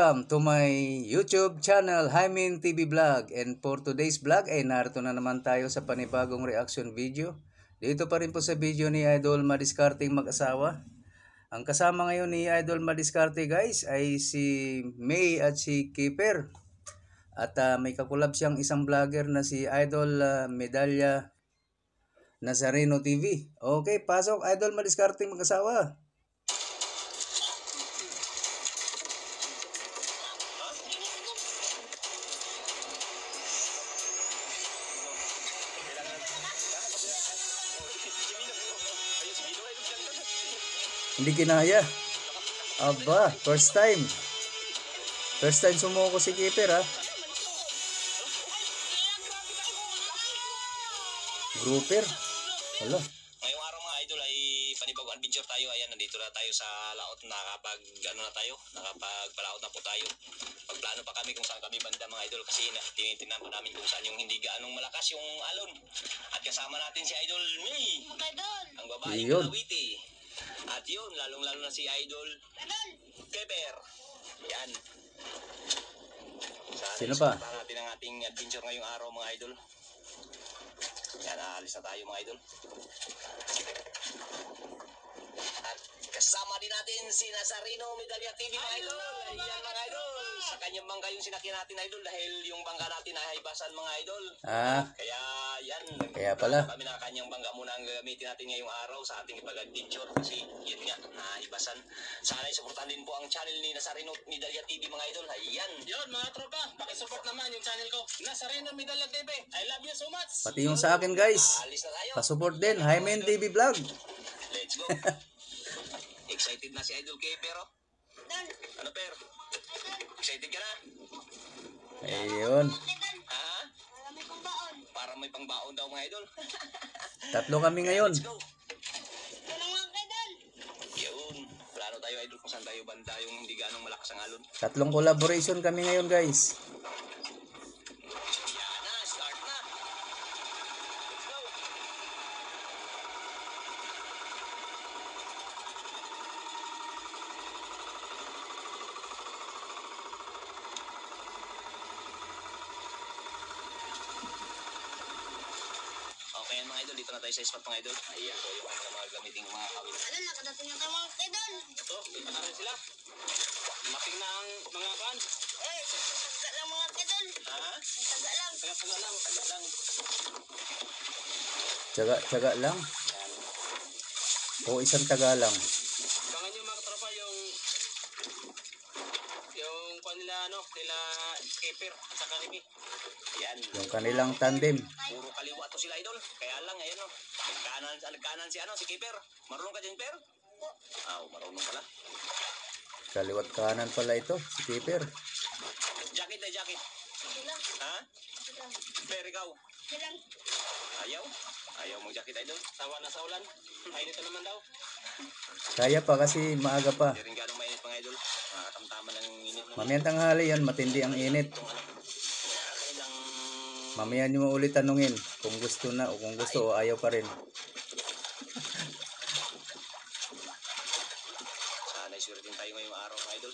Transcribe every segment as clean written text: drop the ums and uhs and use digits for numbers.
Welcome to my YouTube channel, Hymen TV Vlog. And for today's vlog ay narito na naman tayo sa panibagong reaction video. Dito pa rin po sa video ni Idol Madiskarteng mag-asawa. Ang kasama ngayon ni Idol Madiskarte guys ay si May at si Keeper. At may kakulab siyang isang vlogger na si Idol Medalla Nazareno TV. Okay, pasok Idol Madiskarteng mag-asawa. Hindi kinaya. Aba, first time. First time sumuko si Keeper ha. Grouper. Hala. Ngayong araw mga idol ay panibagong adventure tayo. Ayan, nandito na tayo sa laot. Nakapagpalaot na po tayo. Pagplano pa kami kung saan kami banda mga idol. Kasi tinitingnan pa namin kung saan yung hindi gaanong malakas yung alon. At kasama natin si Idol May. Ang babaeng Kalawiti. At yun, lalong-lalo na si Idol Keeper. Yan. Sino pa? Sana natin ang ating adventure ngayong araw mga idol. Yan, aalis na tayo mga idol. At kasama din natin si Nazareno Medalla TV mga idol. Yan mga idol. Sa kanyang bangka yung sinakyan natin idol dahil yung bangka natin ay haibasan mga idol. Kaya yan. Kaya pala. Kami na kanyang bangka muna ang gagamitin natin ngayong araw sa ating ipag-adventure kasi yun nga, naibasan. Sana isuportahan din po ang channel ni Nazareno Medalla TV mga idol. Ayan. Yun mga tropa, pakisupport naman yung channel ko, Nazareno Medalla TV. I love you so much. Pati yung sa akin guys. Pasupport din, Hymen TV Vlog. Let's go. Excited na si Idol Keeper oh. Ano per? Excited ka na? Ayun. Ha? Para may pangbaon daw mga idol. Tatlo kami ngayon. Let's go. Yun. Plano tayo idol kung saan tayo banda yung hindi ganong malakas ang alon. Tatlong collaboration kami ngayon guys. Yan na, start na. Let's go. Okay mga idol, dito na tayo sa spot mga idol. Ayan po yung mga gamitin ng mga kawin. Ano, nakadating na tayo mga idol. Ito, dito na rin sila. Mating na ang mga kan. Eh, taga lang mga idol. Ha? Taga lang. Taga lang, taga lang. Tsaga lang. Yan. O isang taga lang. Bangan nyo mga katropa yung kanila nila Keeper sa Karibi. Yan. Yung kanilang tandem. Puro kaliwa to sila idol. Kaya lang ayan oh. Nagkanan si Keeper. Marunong ka dyan, Per? Marunong pala. Kaliwat kanan pala ito, si Keeper. Jacket. Silang. Ha? Per, ikaw? Silang. Ayaw mong jacket idol. Sawa na sa ulan. Mainit na naman daw. Kaya pa kasi maaga pa. Hindi rin ganong mainit mga idol. Tamtaman ng init. Mamayang tanghali yan, matindi ang init. Mamaya nyo mo ulit tanungin kung gusto na o kung gusto o ayaw pa rin. Sana isure din tayo ngayong araw mga idol.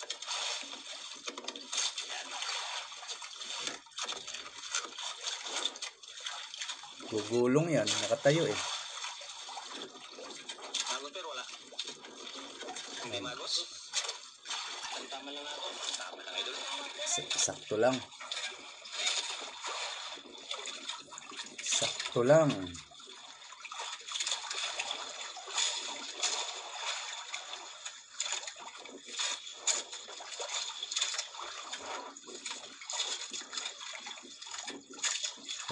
Yan. Gugulong yan, nakatayo eh. Magos pero wala. Hindi magos. Tama lang ako. Tama lang idol. Sakto lang. Sakto lang.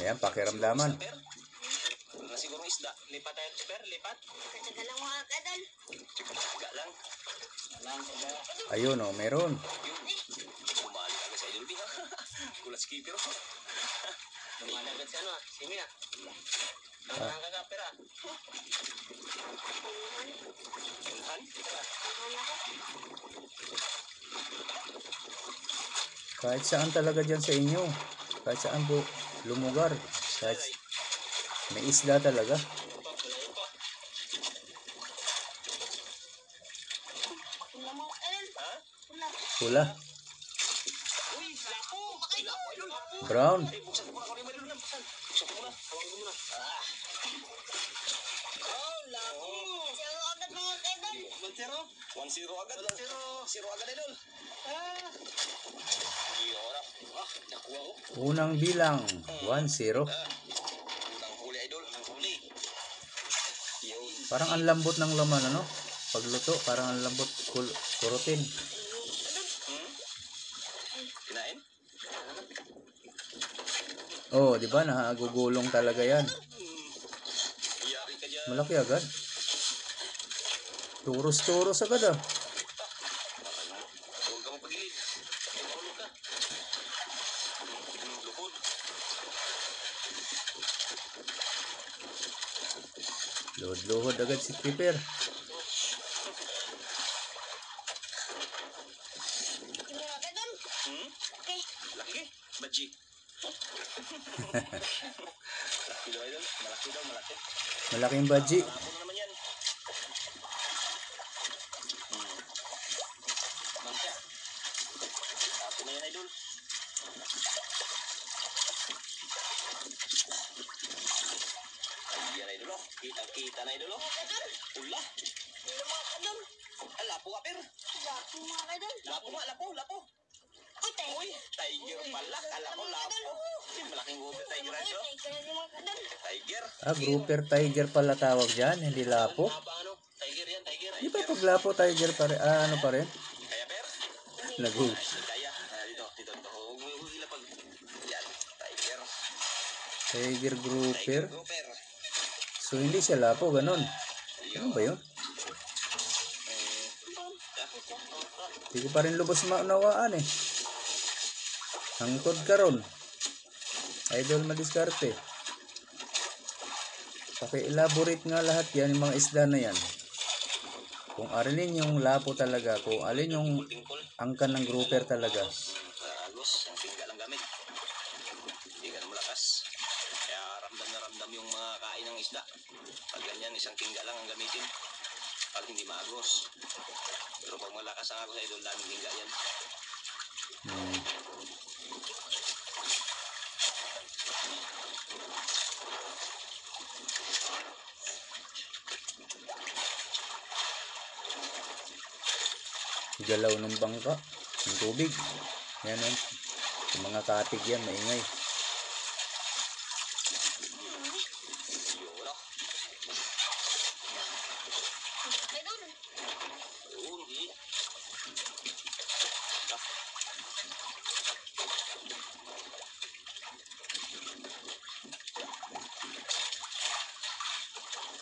Ayan, pakiramdaman. Na siguro isda. Lipat tayo, Per. Lipat. Taga lang mga idol. Taga lang. Ayun o, meron. Bumalik agad sa idol. Kulas Keeper. Bumalik agad si si Mia. Ang kagapir Ilhan? Kahit saan talaga dyan sa inyo. Kahit saan po lumugar. Kahit may isda talaga. Pula. Uy, lapo. Uy, lapo, idol. Brown. Eh, buksan ko muna. Kunin mo, idol. Buksan ko muna. Hawakan ko muna. Ah. Oh, lapo. Zero agad mga kaidol. 1-0 agad. 1-0 agad, idol. Ah. Yora. Ah, nakuha ko. Unang bilang 1-0. Unang huli, idol. Unang huli. Yun. Parang ang lambot ng laman, ano? Pagluto, parang ang lambot kurutin. Kinain? Oh, di ba? Nagugulong talaga yan. Yari ka dyan. Malaki agad. Turos-turos agad ah. Huwag ka mapagilid. Mahulog ka. Lupod. Luhod-luhod agad si Creeper. Mga kaidol. Okay. Laki. Baji. Laki daw, idol. Malaki daw, malaki. Malaking baji. Lapo na naman yan. Mantya. Lapo na yan, idol. Ayan, idol. Kita-kita na, idol. Kaidol. Ula. Ano mga kaidol? Ah, lapo, apir. Lapo mga kaidol. Lapo nga, lapo, lapo. Uy, tayo. Uy, tiger pala. Kala ko lapo. Malaking gupit, tiger, idol. Tayo ka na si mga kaidol. Tiger. Ah, grouper tiger pala tawag dyan, hindi lapo. Haba, ano? Tiger yan, tiger. Di ba pag lapo tiger pa rin? Ah, ano pa rin? Kaya, per? Lagu. Kaya. Ah, dito. Huwag ilapag. Yan, tiger. Tiger grouper. Grouper. So, hindi siya lapo, ganun. Ano ba yun? Hindi ko pa rin lubos maunawaan eh. Hangtod ka ron. Idol madiskarte. Paki-elaborate nga lahat yan, yung mga isda na yan. Kung alin yung lapo talaga, kung alin yung angkan ng grouper talaga. Agos, ang tingga lang gamit. Hindi ka malakas. Kaya ramdam na ramdam yung mga kain ng isda. Pag ganyan, isang tingga lang ang gamitin. Pag hindi maagos. Pero pag malakas ang agos, idol, daming tingga yan. Galaw ng bangka, ng tubig. Yan yan. Yung mga katig yan, maingay. Yun, Mga kaidol. yun, di.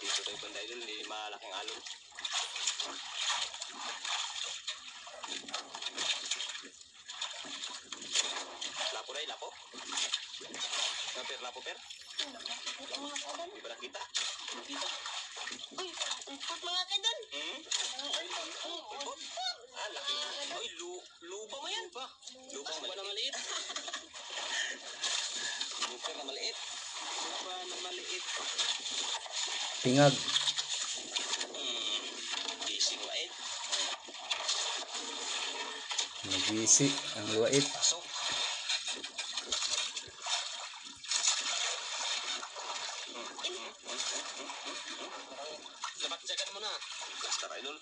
Dito tayo banda, idol, hindi malaking alon. Lapo na, lapo. Lapo, per. Mga kaidol. Di ba nakita? Uy, lipot mga kaidol. Lupot? Ah, laki. Uy, luba mo yan. Luba na maliit. Lupa na maliit. Luba na maliit. Tingag. Gising mait. Nagisi ang luwait. Pasok. Dapat jagan mo na. Basta, idol.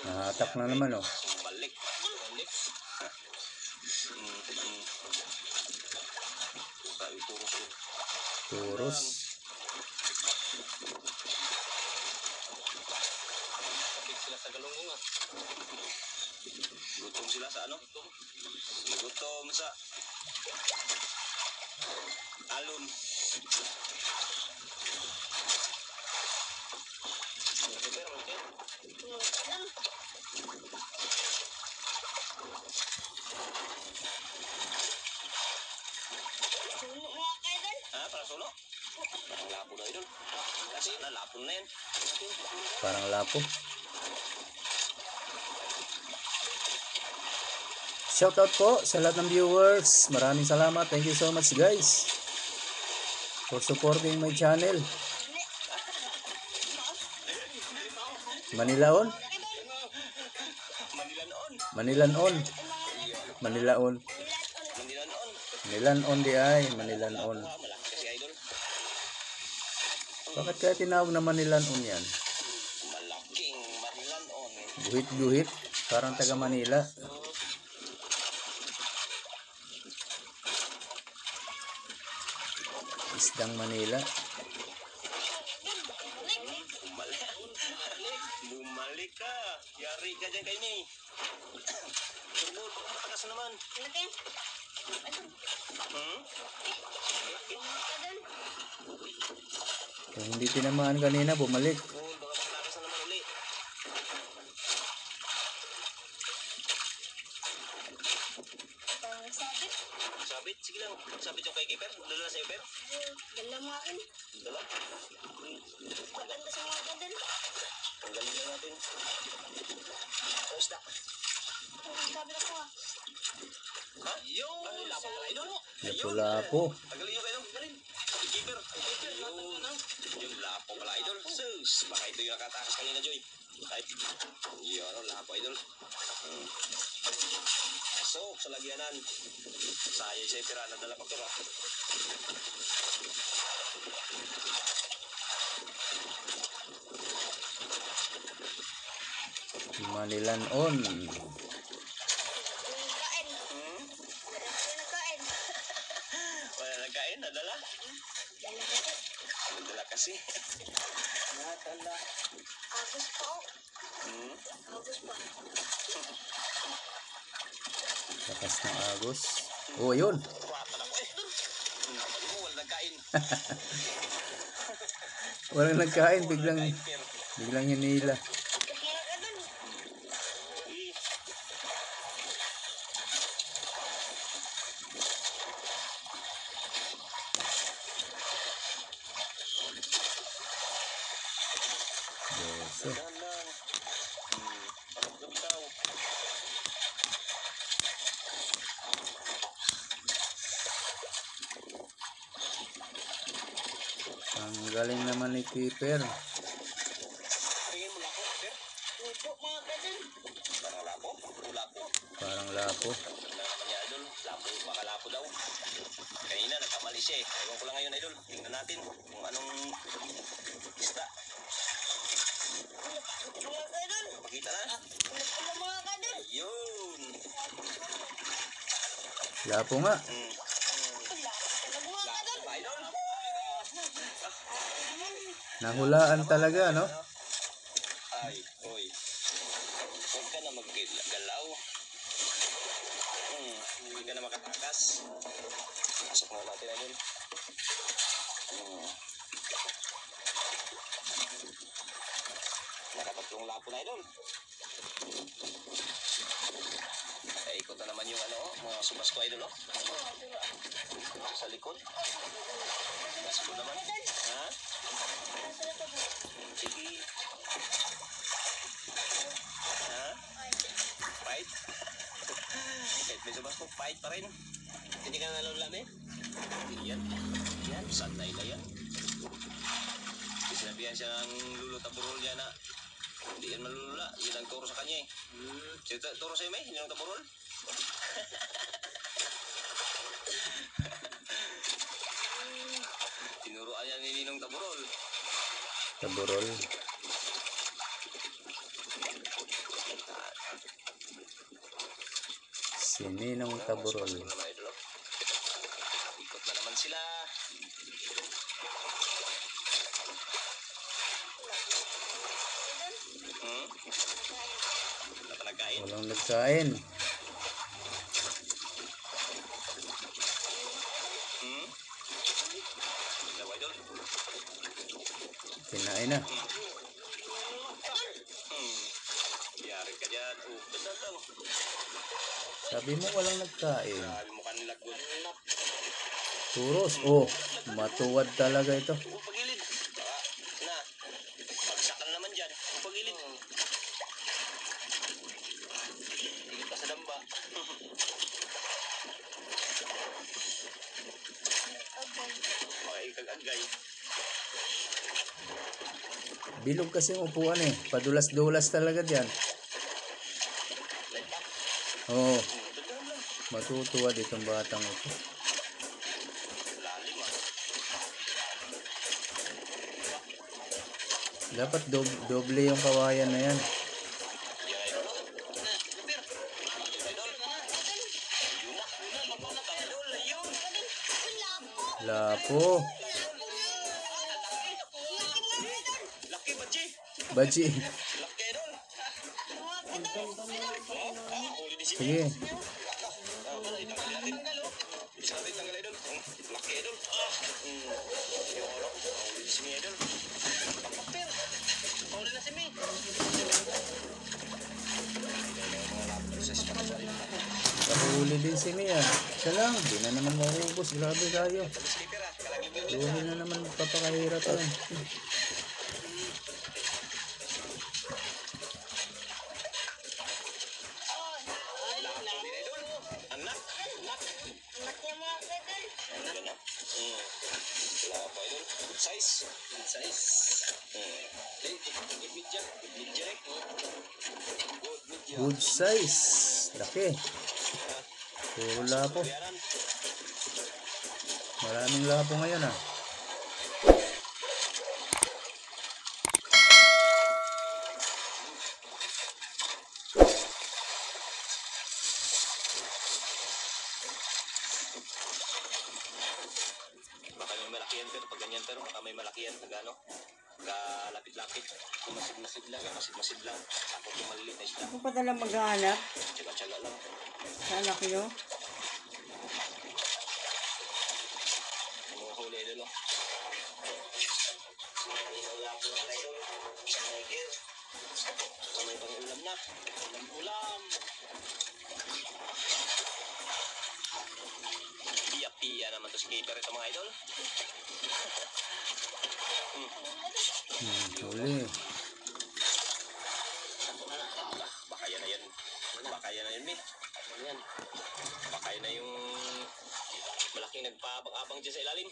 Nahatak na naman oh. Balik. Tayo turos. Turos. Sila sa galunggong ah. Gutom sila sa ano? Nagutom sa alon. Mga kaidol. Ah, para solo? Parang lapo na idol. Kasi nalapon na yan. Parang lapo. Shoutout po sa lahat ng viewers. Maraming salamat. Thank you so much guys for supporting my channel. Manilaon? Manilan on. Manilan on. Manilaon. Manilaon. Manilaon di ay. Manilaon. Malaki kasi idol. Bakit kaya tinawag na Manilaon yan? Malaking Manilaon. Guhit-guhit. Parang taga Manila. Isdang Manila. Bumalik ka. Yari ka dyan kay May. Tungod, matagas naman. Laki. Hmm? Kung hindi tinamaan kanina, bumalik. Tungod, baka matagas na naman uli. Parang sabit. Sabit, sige lang. Sabit yung kay Keeper. Dala na sa'yo, Per. Dala mo akin. Dala. Maganda sa mga kadal. Tanggalin na natin. Tapos na. Sabi na ko ah. Ha? Yung! Ay, lapo pala, idol. Lapo-lapo. Tagalin nyo kayo. Tagalin. Keeper. Yung lapo pala, idol. Sus! Baka ito yung nakatakas kanina, Joy. Ay, yun, lapo, idol. So, sa lagyanan. Sayay siya yung pirana. Dala pa pira. Manilaon. Nagkain. Nagkain. Wala nagkain, nadala. Dala kasi. Nadala kasi. Nadala. Agos pa oh. Agos pa. Lakas ng agos. Oh, yun. Watan ako eh. Sabi mo, wala nagkain. Walang nagkain. Biglang Per. hinila. Kaya ka dun. Yes. Dahan lang. Parang gabitaw. Ang galing naman ni Keeper. Tingin mo lapo, Per. Lupo mga kadal. Parang lapo. Lapo. Parang lapo. Ganda naman niya, idol. Lapo, baka lapo daw. Kanina, nagkamali siya eh. Ewan ko lang ngayon, idol. Tingnan natin kung anong isda. Mga kadal. Pakita na. Lupo mga kadal. Yun. Lapo nga. Mga kadal. Lapo, idol. Nahulaan talaga, no? Ay, oy. Huwag ka na maggalaw. Hindi ka na makatakas. Pasok na natin, idol. Nakatatlong lapo na, idol. Ay, ikot na naman yung mga subas ko, idol, oh. Sa likod. Subas ko naman. Ha? Sige. Ha? Fight? Kahit may subas ko, fight pa rin. Hindi ka nalulala, eh? Yan. Yan. Sanay na yan. Sinabihan siya ng Lolo Taburol niya na hindi yan malulula. Yun ang turo sa kanya eh. Turo sa'yo, May? Yun ang Taburol? Tinuruan niya ni Ninong Taburol. Taburol. Si Ninong Taburol. Ikot na naman sila. Wala pa nagkain. Walang nagkain. Dawa, idol. Kinain na. Yari ka dyan. Daw. Sabi mo walang nagkain. Sabi mo kanila good. Turos. Oh, matuwad talaga ito. Pagilid. Na. Bagsak ka naman dyan. Pagilid. Tingin pa sa damba. Makikag-agay. Bilog kasi ang upuan eh. Padulas-dulas talaga diyan. Light up. Oh, Dagdagan lang. Matutuwa ditong batang ito. Lalim ah. Dapat doble yung kawayan na yan. Yan idol. Idol. Idol, ayun. Lapo. Laki baji. Baji. Laki idol. Huli di sini. Sige. Bisa natin tanggal idol. Laki idol. Yun. Huli di sini idol. Papapir. Huli na si Mi. Kahuli din si Mia. Siya lang. Di na naman maubos. Grabe tayo. Skipper ah. Kalagin mo Duhin na naman. Papakahirap yan. Anak. Ano na? Wala pa idol. Good size. Good size. Midya. Midya eh. Good midya. Good size. Laki. Puro lapo. Bayaran. Maraming lapo ngayon ah. Baka may malaki yan pero pag ganyan pero baka may malaki yan pag ano. Lapit-lapit. Masid-masid lang. Masid-masid lang. Tapos yung maliliit na isda. Ako pa talang maghahanap Tsaga-tsaga lang. sa anak nyo. Mga huli idol oh. Saka may pang-ulam na. Ulam. Piya-piya naman to si Keeper ito mga idol. Huli. Baka yan na yan. Baka yan na yan, Mi. Yan. Baka yan na yung malaking nagpabang-abang dyan sa ilalim.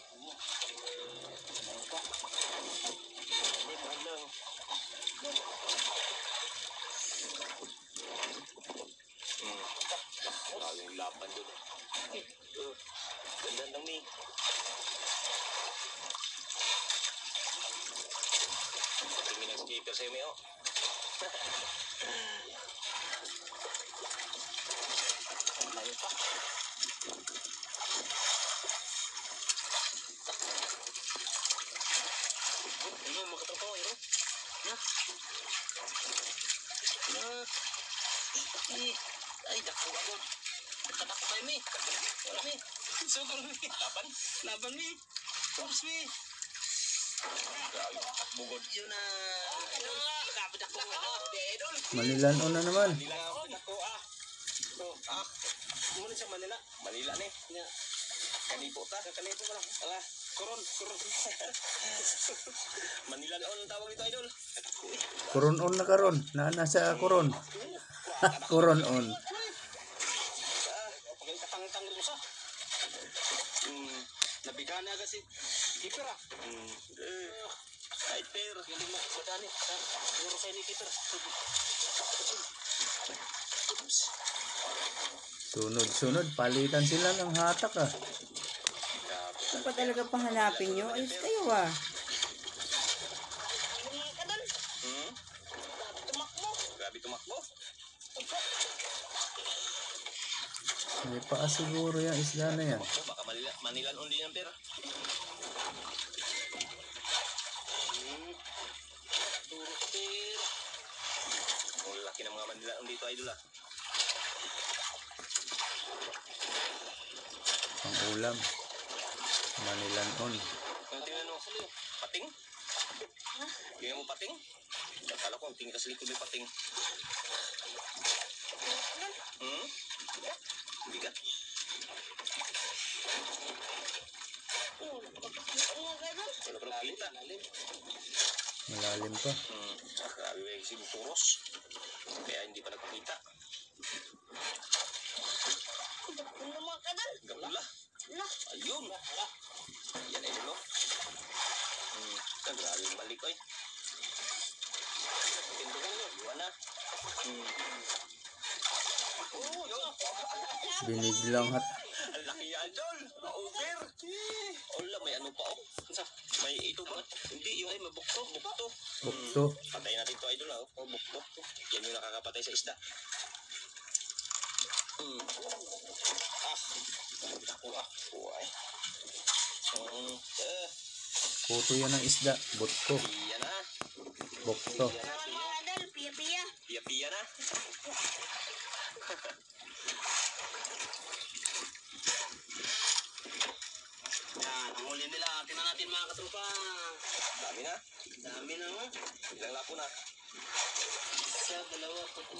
Hindi, mahal lang. Maraming lapan doon. Ganda lang, Mi. Tingin ang skipper sa'yo, Mi, oh. Layo pa. Ano, makatrapaw, iro? Na? Ay, dako ako. Nagtatakot kayo, Mi. Wala, Mi. Sugol, Mi. Laban, Mi. Oops, Mi. Bugod. Yun na. Kapit ako. Idol. Manilanon na naman. Kapit ako, Muna sa Manila. Manila ni. Kanipo ta. Kanipo pa lang. Ala. Koron. Manila noon ang tawag nito, idol. Koron on na karon. Nasa koron. Koron on. Pagay katang-tang rin mo sa. Nabigan na agad si Keeper ah. Keeper. Hindi mo madani. Siguro sa'yo ni Keeper. Sunod-sunod. Palitan sila ng hatak ah. Ano pa talaga pahanapin nyo? Ayos kayo ah. Grabe tumakbo. May paa siguro yung isda na yan. Baka Manilan on din yan, pera. Turupir. Ang laki ng mga Manilan on dito, idol ah. Ang ulam. Manilan on. Ang tingnan mo, pating? Tingnan mo pating? Akala ko ang tingin ka sa likod may pating. Bigat. Wala pa nakita. Malalim pa. Grabe ba yung sinturos? Kaya hindi pa nagpakita. Gapula. Ayun. Yan ay dulo. Grabe yung balik ko eh. Pinto ko nyo. Iwan na. Oh, yun. Biniglang hat. Ang laki yan, Idol. Over. Wala, may ano pa, oh. May ito ba? Hindi, yung ay mabukto. Bukto. Bukto. Patayin natin to, Idol, oh. Oh, bukto. Yan yung nakakapatay sa isda. Buhay. Kuto yan ng isda. Butko. Yan na. Bukto. Salamat mga idol. Piya-piya. Piya-piya na. Yan, ang huli nila. Tingnan natin mga katrupa. Dami na. Dami na, oh. Ilang lapo na? 1, 2, 3, 4, 5, 6, 7,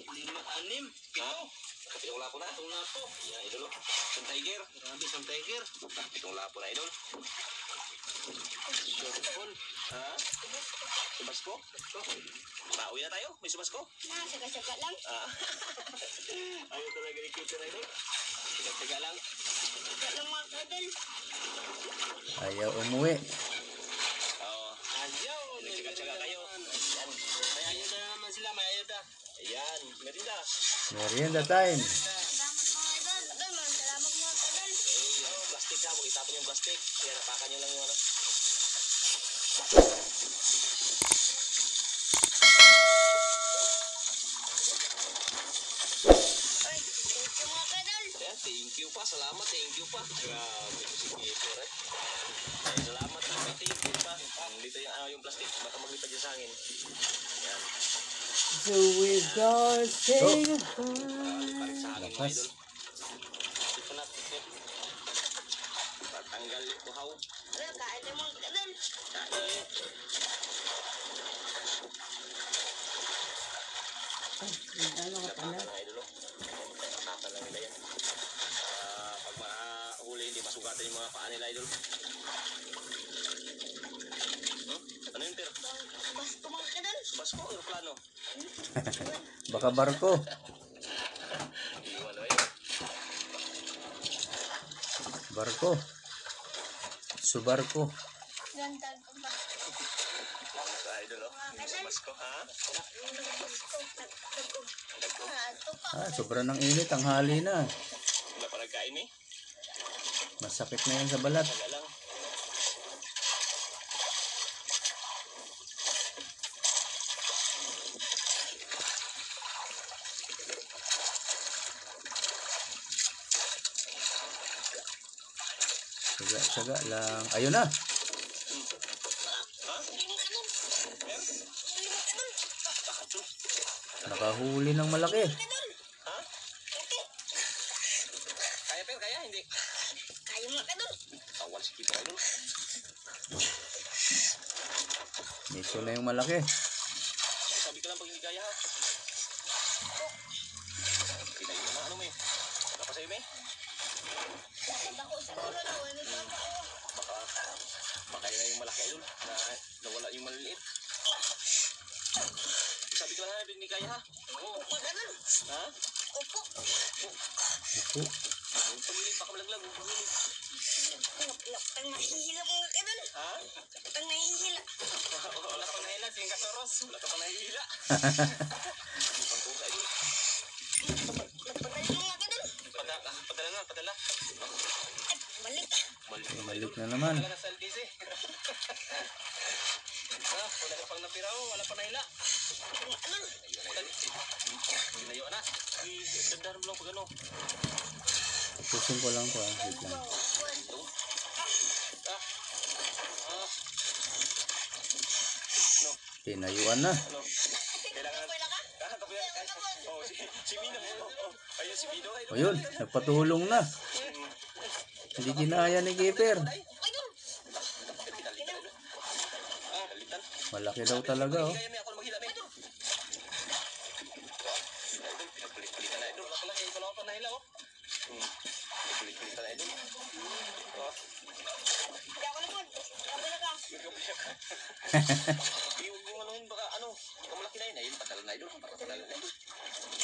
8, 9, 10, 11, 12, 13, 14, 15. Pitong lapo na. Pitong lapo. Yan, Idol. Isang tiger. Grabe, isang tiger. Pitong lapo na, Idol. Shortfall. Ha? Subasko? Pauwi na tayo? May subasko? Saga-saga lang. Ayaw talaga ni Cooper, Idol. Tiga lang. Saga lang mga idol. Ayaw umuwi. Oo. Ayaw. Nagtsaga-tsaga kayo. Ayan. May ayuda naman sila. May ayuda. Ayan. Merinda. Merienda time. Salamat mga idol. Idol, maraming salamat mga idol. Plastic ha. Huwag itapon yung plastic. Kaya napakan nyo lang yung ano. Ay, thank you mga idol. Ayan. Thank you pa. Salamat. Thank you pa. Grabe ko si Cooper, eh. Ay, salamat. Thank you pa. Dito yung plastic. Baka maglipad yung sa hangin. Ayan. So we gotta say goodbye. Paring sa hangin mga Lakas. idol. Ito na. Patanggal yung kuhaw. Idol, kain tayo mga idol. Kain. Ano ka pala? Mga idol, oh. Nakaka lang nila yan. Pag mahuli, hindi masugatan yung mga paa nila, idol. Ano yun, Ter? Basko mga idol. Basko, aeroplano. Baka barko. Iwan, eh. Barko. Subarko. Gantag ko ba? Ano sa idol, oh? Hindi sa Basko, ha? Ah, sobra ng init. Ang hali na. Wala pa nagkain, eh. Masakit na yan sa balat. Taga lang. Saga lang. Ayun na. Ha? Nakahuli ng malaki. Ha? Kaya, Per? Kaya? Hindi. Kayo mga idol. Tawal si Kito, idol. Miso na yung malaki. Sabi ka lang pag hindi kaya, ha? Kita yun na, ano, May? Ano pa sa'yo, May? Bakit ako siguro na wala pa ako. Baka yun na yung malaki, idol, na nawala yung maliliit. Sabi ka lang na, hindi kaya, ha? Oo. Mga idol. Ha? Opo. Opo. Huwag pamilig, baka malaglag, huwag pamilig. Lapang nahihila mga idol. Ha? Lapang nahihila. Wala pang nahila, sing katoros. Wala ka pang nahihila. Hindi pang kusa, idol. Lapatay ko mga idol. Padala na, padala. Ay, balik. Balik na naman. Padala na sa LBC. Wala ka pang napiraw, wala pang nahila. Mga idol. Pinayo na. Dandahan mo lang pag ano. Pusin ko lang to. Wait lang. Tinayuan na. Ano? Kailangan. Kapuya ka? Oh, si Mino. Ayun, si Mino. O yun, nagpatulong na. Hindi ginaya ni Keeper. Idol. Kalitan. Malaki daw talaga, oh. Kaya may ako maghila, may. Idol, pinagpalit-palitan na, idol. Wala pala, wala pa nahila, oh. Pinagpalit-palitan na, idol. Oh. Hindi ako naman. Kapila ka. Yung anuhin, baka ano, baka malaki na yun. Ayun, patalan na, idol. Patalan na, idol.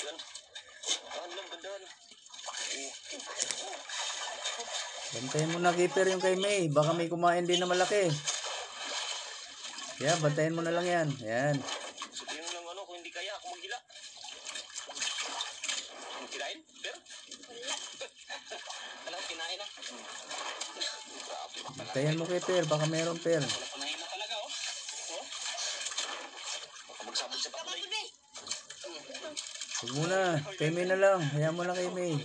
Yan. Ano lang, gandahan. Bantayan mo na, Keeper, yung kay May. Baka may kumain din na malaki. Yan, bantayan mo na lang yan. Yan. Sabihin mo lang ano, kung hindi kaya, ako maghila. Kinain? Per? Alam, kinain na. Tayan mo kay Per, baka meron Per. Panahin na talaga, oh. Oh? Baka magsabog sa pakulay. Huwag muna, kay May na lang. Hayaan mo na kay May.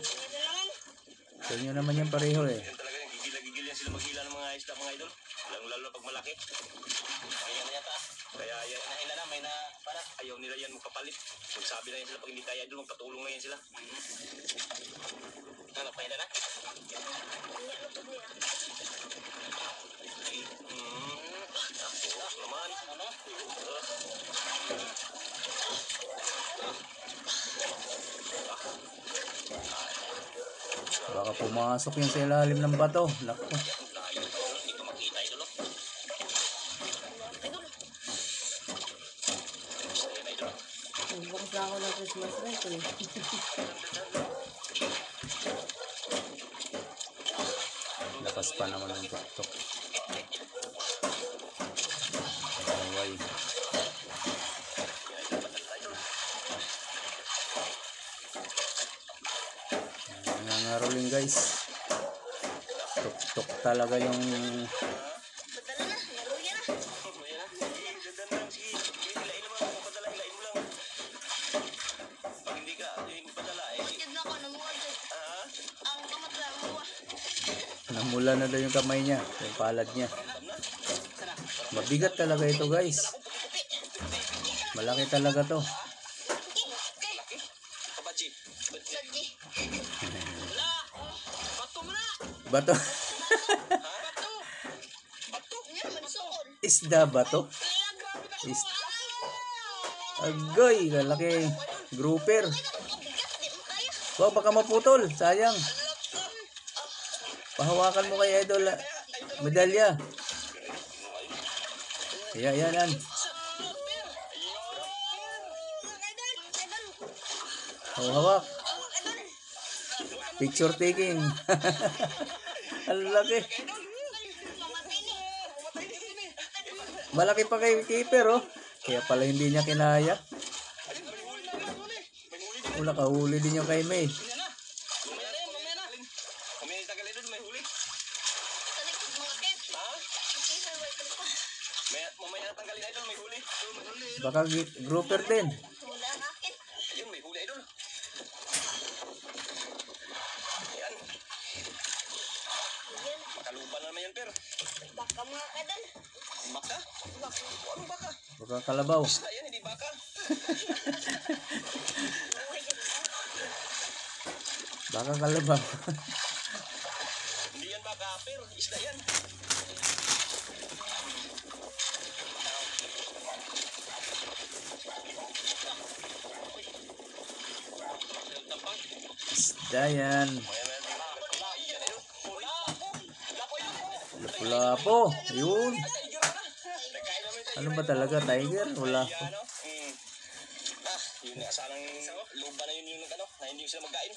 Sa inyo naman yan pareho eh. Yan talaga, gigila-gigil yan sila maghila ng mga isda, mga idol. Lalo pag malaki. Kaya na yata. Kaya yan, nahila na, may na, para. Ayaw nila yan magpapalit. Magsabi na yan sila pag hindi kaya idol, magpatulong na yan sila. Ano, pahila na? Naman. Ano? Baka pumasok yan sa ilalim ng bato. Naku. Hindi ko makita idol. Bukas na ako ng Christmas light eh. Lakas pa naman ng tuktok. Away. Nangangaroling guys. Tuktok talaga yung Padala na, naluya na. Pag hindi ka, hindi padala eh. Kid na ako, namuha dyan. Ang kamat lang, namuha. namula na daw yung kamay niya, yung palad niya. Mabigat talaga ito guys. Malaki talaga to. Kabadji. Sadji. Bato mo na! Bato. Bato! Bato! Yan, mansukol. Isda ba to? Agoy, lalaki. Grouper. Bigat, di mo kaya. Wow, baka maputol. Sayang. Pahawakan mo kay Idol. Medalya. Yan. Oh, hawak. Picture taking. Ang laki. Malaki pa kay keeper, oh. Kaya pala hindi niya kinaya. Wala, kahuli din yung kay May. Mamaya na. Mamaya na tagal idol, may huli. Sa likod, mga ket. Ha? Mamaya na tanggalin idol, may huli. May huli. Baka grouper din. Wala ang akin. Ayun, may huli idol. Yan. Yan. Makalupa na naman yan, per. Baka mga kadal. Baka? Baka. Anong baka? Baka kalabaw. Isda yan, hindi baka. Baka kalabaw. Hindi yan baka, per. Isda yan. Isda yan. Lapu-lapo. Yun. Ano ba talaga? Tiger? Wala. Yun nga, sanang luba na yun yung ano, na hindi sila magkain.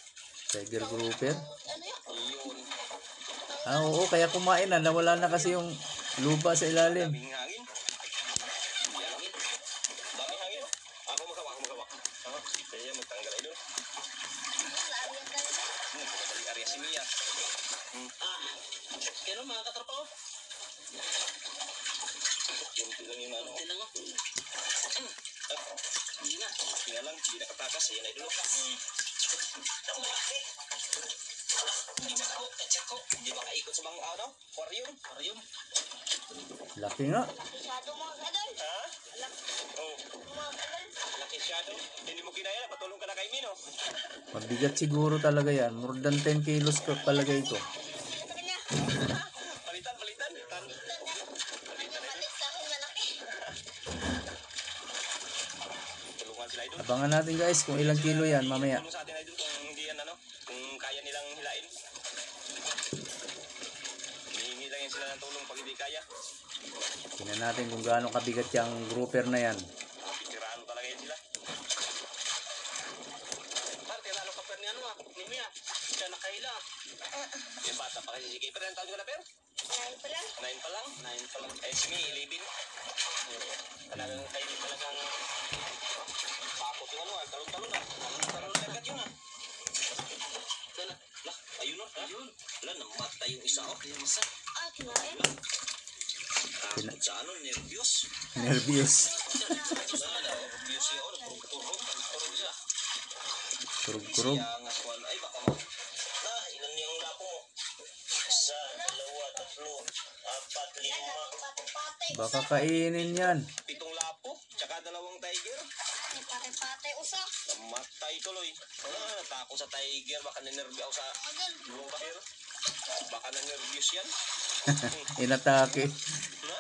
Tiger grouper. Ano yun? Yun. Ah, oo. Kaya kumain na. Nawala na kasi yung lupa sa ilalim. Daming hangin. Yan. Daming hangin. Ako magkawak. Kaya magtanggal ay doon. Pagkatali area si Mia. Kaya mga katropa ko. Yung lang yung ano. Hindi na. Hindi lang. Hindi nakatakas. Ayan ay doon. Hindi makaikot sa mga ano? Aquarium. Laki nga. Masyado mga kadal. Ha? Oh. Mga kadal. Laki shadow. Hindi mo kinaya. Patulong ka na kay Mino. Mabigat siguro talaga yan. More than 10 kilos ko palagay ko. Ito kanya. Palitan. Yung malit sa akin malaki. Tulungan sila idol. Abangan natin guys kung ilang kilo yan mamaya. Tulong sa atin idol kung hindi yan ano. Kung kaya nilang hilain. Hihingi lang yan sila ng tulong pag hindi kaya. Tingnan natin kung gaano kabigat yung grouper na yan. Pitirano talaga yan sila. Tirano ka pa ni ano ni Mia. Siya nakahila. Yung bata pa kasi si Keeper. Ang tawag ka na, Per? 9 pa lang. 9 pa lang. Eh, si Mi, 11. Talagang kayo talagang bako Pasok yung ano, talon-talon na. Talon na agad yun ah. Lah, ayun o. Ayun. Wala, namatay yung isa o. Yung isa. Ah, kinain. Takot sa ano, nervyos. Nervyos. Wala na, nervyos siya o. Turog siya. Kurog-kurog. Siya nga kuwan. Ay, baka mo. Ilan yung lapo mo? Isa, dalawa, tatlo, apat, lima. Patay-patay. Baka kainin yan. 7 lapo, tsaka 2 tiger. Ay, patay-patay usa. Namatay tuloy. Natakot sa tiger, baka nanervyo sa Idol. broker. Baka nanervyos yan. Inatake. Ha?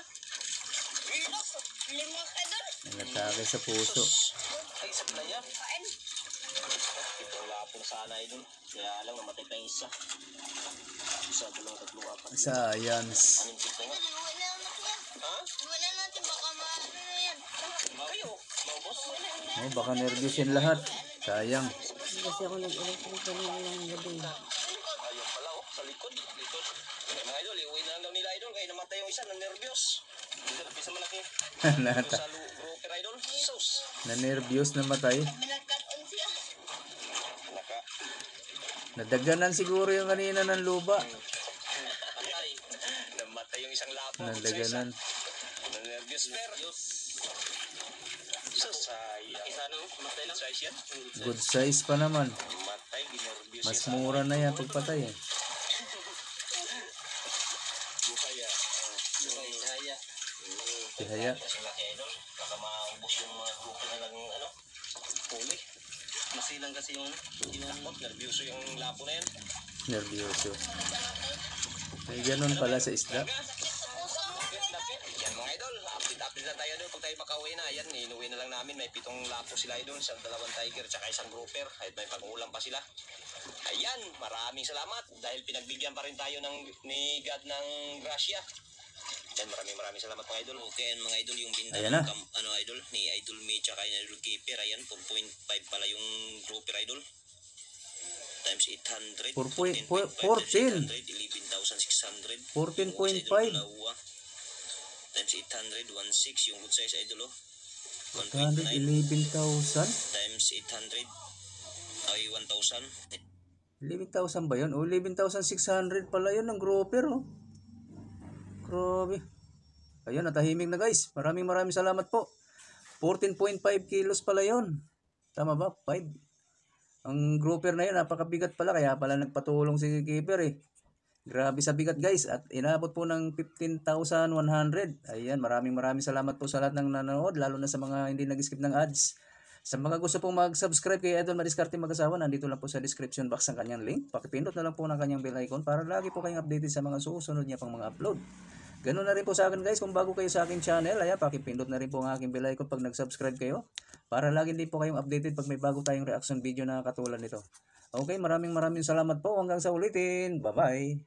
Lima idol. Inatake sa puso. Ay, isa pala yan. Kain. Itong lapo na sana idol. Kaya lang, namatay pa yung isa. Isa, 2, 3, 4. Science. Anong tip na nga? Idol, wala natin yan. Ha? Wala natin, baka maano na yan. Kayo, maubos. Oh, baka nervyos yan lahat. Sayang. Kasi ako nag-electric kanina ng gabi. Ayun pala, oh, sa likod. Kaya mga idol, iuwi na lang daw nila idol. Kaya namatay yung isa, nanervyos. Idol, bisa malaki. Ito sa broker idol. Sus. Na-nervyos na matay. Binagkaon siya. Naka. Nadaganan siguro yung kanina ng luba. Ay, namatay yung isang lapo. Nadaganan. Nanervyos, per. Sus, sayang. Isa no, matay lang. Size yan. Good size pa naman. Matay, ginervyos Mas yan. mura na yan pagpatay eh. Buhaya. Buhaya. Tihaya. Kasi laki idol, baka maubos yung mga grupo na lang ano, huli. Masilang kasi yung nervyoso yung lapo na yan. Nervyoso. May ganun pala sa isda. Lapit. Yan mga idol, update na tayo doon pag tayo makauwi na. Yan, inuwi na lang namin. May 7 lapo sila idol, isang 2 tiger, tsaka isang grouper. Kahit may pag-ulam pa sila. Ayan, maraming salamat dahil pinagbigyan pa rin tayo ni God ng grasya. Yan, maraming salamat mga idol. Okay, mga idol, yung binda Ayan na. ano idol, ni Idol May tsaka ni Idol Keeper. Ayan, 4.5 pala yung grouper idol. Times 800. 14. 11,600. 14.5. Times 800, 1.6 yung good size idol oh. 1.9 11,000? times 800 ay 1,000. 11,000 ba yun? O 11,600 pala yun ng grouper oh. Grabe. Ayun, natahimik na guys. Maraming salamat po. 14.5 kilos pala yun. Tama ba? 5. Ang grouper na yun, napakabigat pala. Kaya pala nagpatulong si keeper eh. Grabe sa bigat guys. At inabot po ng 15,100. Ayan, maraming salamat po sa lahat ng nanonood. Lalo na sa mga hindi nag-skip ng ads. Sa mga gusto pong mag-subscribe kay Idol Madiskarte Mag-asawa, nandito lang po sa description box ang kanyang link. Pakipindot na lang po ng kanyang bell icon para lagi po kayong updated sa mga susunod niya pang mga upload. Ganun na rin po sa akin guys, kung bago kayo sa aking channel, pakipindot na rin po ang aking bell icon pag nag-subscribe kayo. Para lagi din po kayong updated pag may bago tayong reaction video na katulad nito. Okay, maraming salamat po. Hanggang sa ulitin. Bye-bye.